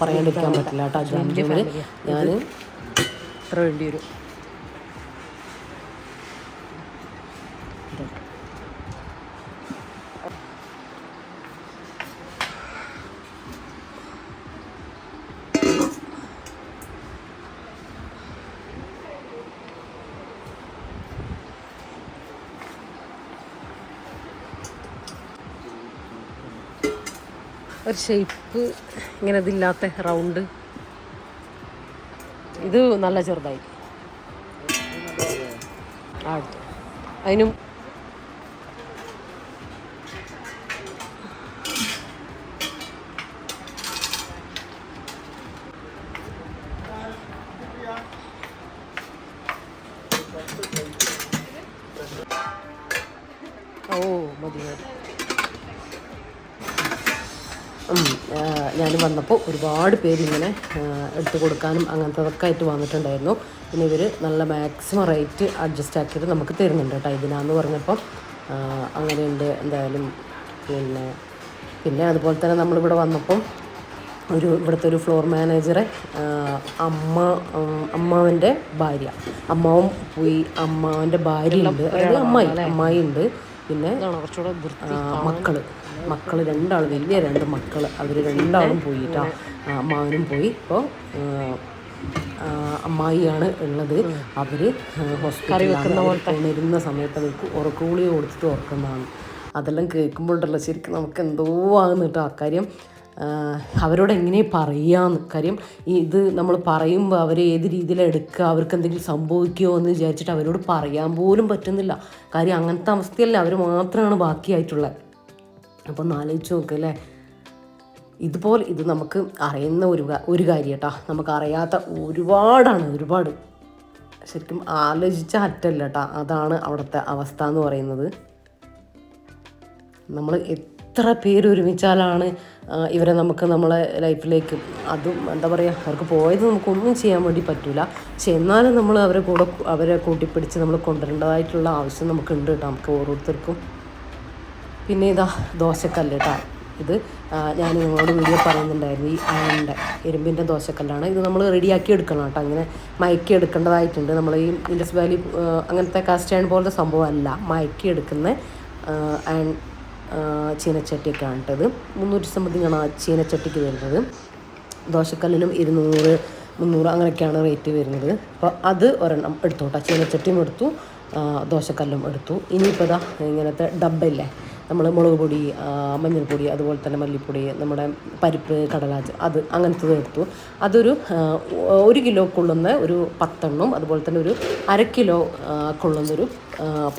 പറയാണ്ടിരിക്കാൻ പറ്റില്ല കേട്ടോ, ജാംജൂമിൽ ഞാൻ എത്ര വേണ്ടി വരും. ഒരു ഷേപ്പ് ഇങ്ങനെ ഇതില്ലാത്ത റൗണ്ട്, ഇത് നല്ല ചെറുതായി അതിനും മതി. ഞാൻ വന്നപ്പോൾ ഒരുപാട് പേരിങ്ങനെ എടുത്തു കൊടുക്കാനും അങ്ങനത്തതൊക്കെ ആയിട്ട് വന്നിട്ടുണ്ടായിരുന്നു. പിന്നെ ഇവർ നല്ല മാക്സിമം റേറ്റ് അഡ്ജസ്റ്റ് ആക്കിയിട്ട് നമുക്ക് തരുന്നുണ്ട് കേട്ടോ ഇതിനാന്ന് പറഞ്ഞപ്പോൾ. അങ്ങനെയുണ്ട് എന്തായാലും. പിന്നെ അതുപോലെ തന്നെ നമ്മളിവിടെ വന്നപ്പം ഇവിടുത്തെ ഒരു ഫ്ലോർ മാനേജറെ അമ്മാവൻ്റെ ഭാര്യ, അമ്മാവും പോയി, അമ്മാവൻ്റെ ഭാര്യയുണ്ട്, അതായത് അമ്മായി ഉണ്ട്. പിന്നെ മക്കൾ രണ്ടാൾ, വലിയ 2 മക്കൾ, അവർ രണ്ടാളും പോയിട്ടാ, അമ്മാവനും പോയി. ഇപ്പോൾ അമ്മായിയാണ് ഉള്ളത്. അവർ ഹോസ്പിറ്റലിൽ ഉണരുന്ന സമയത്ത് അവർക്ക് ഉറക്കഗുളിക കൊടുത്തിട്ട് ഉറക്കുന്നതാണ്. അതെല്ലാം കേൾക്കുമ്പോഴല്ലോ ശരിക്കും നമുക്ക് എന്തോ ആകുന്നു കേട്ടോ. അക്കാര്യം അവരോട് എങ്ങനെ പറയാമെന്ന്. കാര്യം ഇത് നമ്മൾ പറയുമ്പോൾ അവർ ഏത് രീതിയിലാണ് എടുക്കുക, അവർക്ക് എന്തെങ്കിലും സംഭവിക്കുമോ എന്ന് വിചാരിച്ചിട്ട് അവരോട് പറയാൻ പോലും പറ്റുന്നില്ല. കാര്യം അങ്ങനത്തെ അവസ്ഥയല്ല, അവർ മാത്രമാണ് ബാക്കിയായിട്ടുള്ളത്. അപ്പോൾ ഒന്ന് ആലോചിച്ച് നോക്കല്ലേ. ഇതുപോലെ ഇത് നമുക്ക് അറിയുന്ന ഒരു കാര്യം കേട്ടോ, നമുക്ക് അറിയാത്ത ഒരുപാട് ശരിക്കും ആലോചിച്ച അറ്റല്ല കേട്ടോ. അതാണ് അവിടുത്തെ അവസ്ഥ എന്ന് പറയുന്നത്. നമ്മൾ എത്ര പേര് ഒരുമിച്ചാലാണ് ഇവരെ നമുക്ക് നമ്മളെ ലൈഫിലേക്ക്, അതും എന്താ പറയുക, അവർക്ക് പോയത് നമുക്കൊന്നും ചെയ്യാൻ വേണ്ടി പറ്റില്ല. പക്ഷെ എന്നാലും നമ്മൾ അവരെ കൂട്ടിപ്പിടിച്ച് നമ്മൾ കൊണ്ടുവരേണ്ടതായിട്ടുള്ള ആവശ്യം നമുക്കുണ്ട് കേട്ടോ, നമുക്ക് ഓരോരുത്തർക്കും. പിന്നെ ഇതാ ദോശക്കല്ല് കേട്ടോ. ഇത് ഞാൻ നിങ്ങളോട് വീഡിയോ പറയുന്നുണ്ടായിരുന്നു, ഈ അയണിൻ്റെ ഇരുമ്പിൻ്റെ ദോശക്കല്ലാണ്. ഇത് നമ്മൾ റെഡിയാക്കി എടുക്കണം കേട്ടോ, അങ്ങനെ മയക്കി എടുക്കേണ്ടതായിട്ടുണ്ട്. നമ്മൾ ഈ ഇൻഡസ് വാലി അങ്ങനത്തെ കാസ്റ്റ് അയൺ പോലത്തെ സംഭവമല്ല, മയക്കി എടുക്കുന്ന അയൺ ചീനച്ചട്ടിയൊക്കെ ആണ് കേട്ടത്. 300 സംതിങ്ങാണ് ആ ചീനച്ചട്ടിക്ക് വരുന്നത്. ദോശക്കല്ലിനും 200-300 അങ്ങനെയൊക്കെയാണ് റേറ്റ് വരുന്നത്. അപ്പോൾ അത് ഒരെണ്ണം എടുത്തോട്ടെ, ചീനച്ചട്ടിയും എടുത്തു, ദോശക്കല്ലും എടുത്തു. ഇനിയിപ്പോൾ ഇതാ ഇങ്ങനത്തെ ഡബ്ബയില്ലേ, നമ്മൾ മുളക് പൊടി, മഞ്ഞൾപ്പൊടി, അതുപോലെ തന്നെ മല്ലിപ്പൊടി, നമ്മുടെ പരിപ്പ്, കടലാച്ച്, അത് അങ്ങനത്തത് എടുത്തു. അതൊരു 1 കിലോ കൊള്ളുന്ന ഒരു 10 എണ്ണം, അതുപോലെ തന്നെ ഒരു 1/2 കിലോ കൊള്ളുന്നൊരു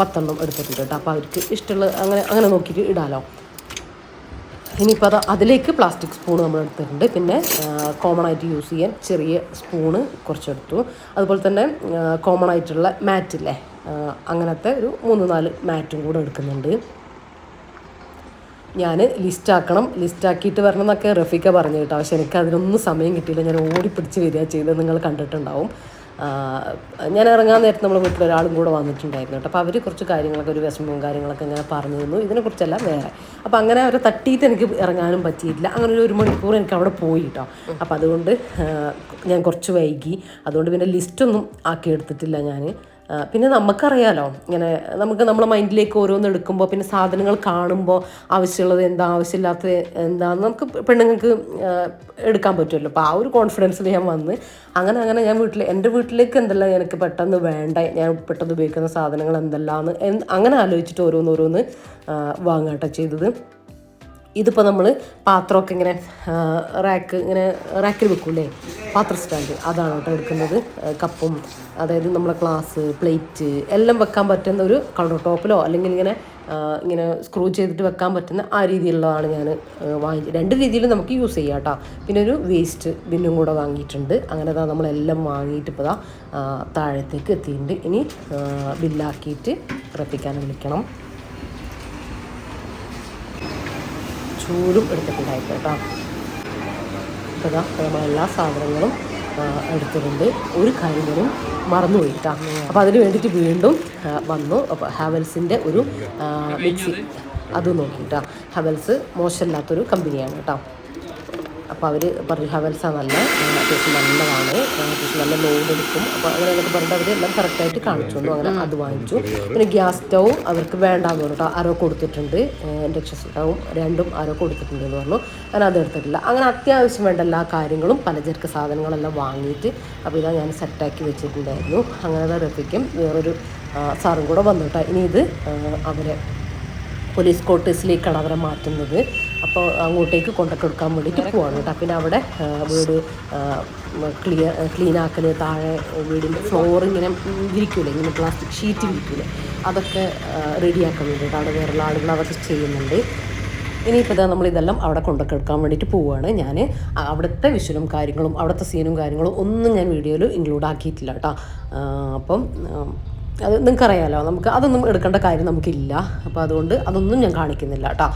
10 എണ്ണം എടുത്തിട്ടുണ്ട് കേട്ടോ. അപ്പോൾ അവർക്ക് ഇഷ്ടമുള്ള അങ്ങനെ നോക്കിയിട്ട് ഇടാമല്ലോ. ഇനിയിപ്പോൾ അതിലേക്ക് പ്ലാസ്റ്റിക് സ്പൂൺ നമ്മൾ എടുത്തിട്ടുണ്ട്. പിന്നെ കോമൺ ആയിട്ട് യൂസ് ചെയ്യാൻ ചെറിയ സ്പൂണ് കുറച്ചെടുത്തു. അതുപോലെ തന്നെ കോമൺ ആയിട്ടുള്ള മാറ്റില്ലേ, അങ്ങനത്തെ ഒരു 3-4 മാറ്റും കൂടെ എടുക്കുന്നുണ്ട്. ഞാൻ ലിസ്റ്റാക്കിയിട്ട് വരണം എന്നൊക്കെ റഫീക്ക പറഞ്ഞു കേട്ടോ. പക്ഷെ എനിക്ക് അതിനൊന്നും സമയം കിട്ടിയില്ല, ഞാൻ ഓടിപ്പിടിച്ച് വരിക ചെയ്തത്, നിങ്ങൾ കണ്ടിട്ടുണ്ടാവും. ഞാൻ ഇറങ്ങാൻ നേരത്തെ നമ്മൾ വീട്ടിൽ ഒരാളും കൂടെ വന്നിട്ടുണ്ടായിരുന്നു കേട്ടോ. അപ്പോൾ അവർ കുറച്ച് കാര്യങ്ങളൊക്കെ, ഒരു വിഷമവും കാര്യങ്ങളൊക്കെ ഇങ്ങനെ പറഞ്ഞു തന്നു, ഇതിനെക്കുറിച്ചല്ല വേറെ. അപ്പോൾ അങ്ങനെ അവരെ തട്ടിയിട്ട് എനിക്ക് ഇറങ്ങാനും പറ്റിയിട്ടില്ല. അങ്ങനെ ഒരു മണിക്കൂർ എനിക്ക് അവിടെ പോയി കേട്ടോ. അപ്പോൾ അതുകൊണ്ട് ഞാൻ കുറച്ച് വൈകി. അതുകൊണ്ട് പിന്നെ ലിസ്റ്റൊന്നും ആക്കി എടുത്തിട്ടില്ല ഞാൻ. പിന്നെ നമുക്കറിയാലോ, ഇങ്ങനെ നമ്മളെ മൈൻഡിലേക്ക് ഓരോന്ന് എടുക്കുമ്പോൾ, പിന്നെ സാധനങ്ങൾ കാണുമ്പോൾ ആവശ്യമുള്ളത് എന്താ, ആവശ്യമില്ലാത്തത് എന്താണെന്ന് നമുക്ക് പെണ്ണുങ്ങൾക്ക് എടുക്കാൻ പറ്റുമല്ലോ. അപ്പോൾ ആ ഒരു കോൺഫിഡൻസിൽ ഞാൻ വന്ന് അങ്ങനെ ഞാൻ എൻ്റെ വീട്ടിലേക്ക് എന്തെല്ലാം എനിക്ക് പെട്ടെന്ന് വേണ്ട, ഞാൻ പെട്ടെന്ന് ഉപയോഗിക്കുന്ന സാധനങ്ങൾ എന്തെല്ലാമെന്ന് അങ്ങനെ ആലോചിച്ചിട്ട് ഓരോന്ന് വാങ്ങാട്ടോ ചെയ്തത്. ഇതിപ്പോൾ നമ്മൾ പാത്രമൊക്കെ ഇങ്ങനെ റാക്കിൽ വെക്കൂലേ, പാത്ര സ്റ്റാൻഡ്, അതാണ് കേട്ടോ എടുക്കുന്നത്. കപ്പും, അതായത് നമ്മളെ ഗ്ലാസ്, പ്ലേറ്റ് എല്ലാം വെക്കാൻ പറ്റുന്ന ഒരു കൗണ്ടർ ടോപ്പിലോ അല്ലെങ്കിൽ ഇങ്ങനെ സ്ക്രൂ ചെയ്തിട്ട് വെക്കാൻ പറ്റുന്ന ആ രീതിയിലുള്ളതാണ് ഞാൻ വാങ്ങിച്ചത്. 2 രീതിയിലും നമുക്ക് യൂസ് ചെയ്യാം കേട്ടോ. പിന്നെ ഒരു വേസ്റ്റ് ബിന്നും കൂടെ വാങ്ങിയിട്ടുണ്ട്. അങ്ങനെ നമ്മളെല്ലാം വാങ്ങിയിട്ട് ഇപ്പോൾ താഴത്തേക്ക് എത്തിയിട്ടുണ്ട്. ഇനി ബില്ലാക്കിയിട്ട് റപ്പിക്കാൻ വിളിക്കണം. ചൂടും എടുത്തിട്ടുണ്ടായിട്ട് കേട്ടോ. ഇപ്പോൾ നമ്മളെല്ലാ സാധനങ്ങളും എടുത്തിട്ടുണ്ട്. ഒരു കാര്യം പോലും മറന്നുപോയിട്ടാ. അപ്പോൾ അതിന് വേണ്ടിയിട്ട് വീണ്ടും വന്നു. അപ്പോൾ ഹാവൽസിൻ്റെ ഒരു മിക്സി അത് നോക്കിയിട്ടാ. ഹാവൽസ് മോശമില്ലാത്തൊരു കമ്പനിയാണ് കേട്ടോ. അപ്പോൾ അവർ പറഞ്ഞു ഹാവൽസാണ് അത്യാവശ്യം നല്ലതാണ്, അത്യാവശ്യം നല്ല ലോഡ് എടുക്കും. അപ്പോൾ അങ്ങനെയൊക്കെ പറഞ്ഞിട്ട് അവർ എല്ലാം കറക്റ്റായിട്ട് കാണിച്ചു തന്നു. അങ്ങനെ അത് വാങ്ങിച്ചു. പിന്നെ ഗ്യാസ് സ്റ്റൗവും അവർക്ക് വേണ്ടാന്ന് പറഞ്ഞു കേട്ടോ. ആരോ കൊടുത്തിട്ടുണ്ട്, ഇൻഡക്ഷൻ സ്റ്റൗവും 2ഉം ആരോ കൊടുത്തിട്ടുണ്ട് എന്ന് പറഞ്ഞു. ഞാൻ അത് എടുത്തിട്ടില്ല. അങ്ങനെ അത്യാവശ്യം വേണ്ട എല്ലാ കാര്യങ്ങളും പലചരക്ക് സാധനങ്ങളെല്ലാം വാങ്ങിയിട്ട് അപ്പോൾ ഇതാ ഞാൻ സെറ്റാക്കി വെച്ചിട്ടുണ്ടായിരുന്നു. അങ്ങനെ റഫിക്കും വേറൊരു സാറും കൂടെ വന്നു കേട്ടോ. ഇനി ഇത് അവരെ പോലീസ് ക്വാർട്ടേഴ്സിലേക്കാണ് അവരെ മാറ്റുന്നത്. അപ്പോൾ അങ്ങോട്ടേക്ക് കൊണ്ടുകൊടുക്കാൻ വേണ്ടിയിട്ട് പോവാണ് കേട്ടോ. പിന്നെ അവിടെ വീട് ക്ലീനാക്കൽ, താഴെ വീടിൻ്റെ ഫ്ലോർ ഇങ്ങനെ വിരിക്കൂലേ, ഇങ്ങനെ പ്ലാസ്റ്റിക് ഷീറ്റ് വിരിക്കൂലേ, അതൊക്കെ റെഡിയാക്കാൻ വേണ്ടിയിട്ട് അവിടെ വേറെയുള്ള ആളുകൾ അതൊക്കെ ചെയ്യുന്നുണ്ട്. ഇനിയിപ്പോൾ നമ്മളിതെല്ലാം അവിടെ കൊണ്ടുകൊടുക്കാൻ വേണ്ടിയിട്ട് പോവുകയാണ്. ഞാൻ അവിടുത്തെ വിഷ്വലും കാര്യങ്ങളും അവിടുത്തെ സീനും കാര്യങ്ങളും ഒന്നും ഞാൻ വീഡിയോയിൽ ഇൻക്ലൂഡ് ആക്കിയിട്ടില്ല കേട്ടോ. അപ്പം അത് നിങ്ങൾക്കറിയാമല്ലോ, നമുക്ക് അതൊന്നും എടുക്കേണ്ട കാര്യം നമുക്കില്ല. അപ്പോൾ അതുകൊണ്ട് അതൊന്നും ഞാൻ കാണിക്കുന്നില്ല കേട്ടോ.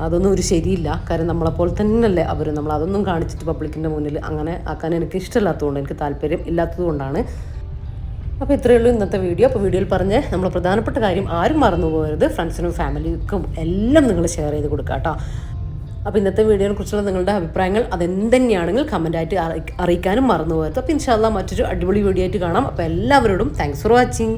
അതൊന്നും ഒരു ശരിയില്ല. കാര്യം നമ്മളെപ്പോലെ തന്നെയല്ലേ അവർ, നമ്മളതൊന്നും കാണിച്ചിട്ട് പബ്ലിക്കിൻ്റെ മുന്നിൽ അങ്ങനെ ആക്കാൻ എനിക്ക് ഇഷ്ടമില്ലാത്തതുകൊണ്ട്, എനിക്ക് താല്പര്യം ഇല്ലാത്തത് കൊണ്ടാണ്. അപ്പോൾ ഇത്രയേ ഉള്ളൂ ഇന്നത്തെ വീഡിയോ. അപ്പോൾ വീഡിയോയിൽ പറഞ്ഞ് നമ്മൾ പ്രധാനപ്പെട്ട കാര്യം ആരും മറന്നു പോകരുത്. ഫ്രണ്ട്സിനും ഫാമിലിക്കും എല്ലാം നിങ്ങൾ ഷെയർ ചെയ്ത് കൊടുക്കുക കേട്ടോ. അപ്പോൾ ഇന്നത്തെ വീഡിയോയെ കുറിച്ചുള്ള നിങ്ങളുടെ അഭിപ്രായങ്ങൾ അതെന്തെന്നെയാണെങ്കിൽ കമൻറ്റായിട്ട് അറിയിക്കാനും മറന്നു പോകരുത്. അപ്പോൾ ഇൻഷാ അല്ലാഹ് മറ്റൊരു അടിപൊളി വീഡിയോ ആയിട്ട് കാണാം. അപ്പോൾ എല്ലാവരോടും താങ്ക്സ് ഫോർ വാച്ചിങ്.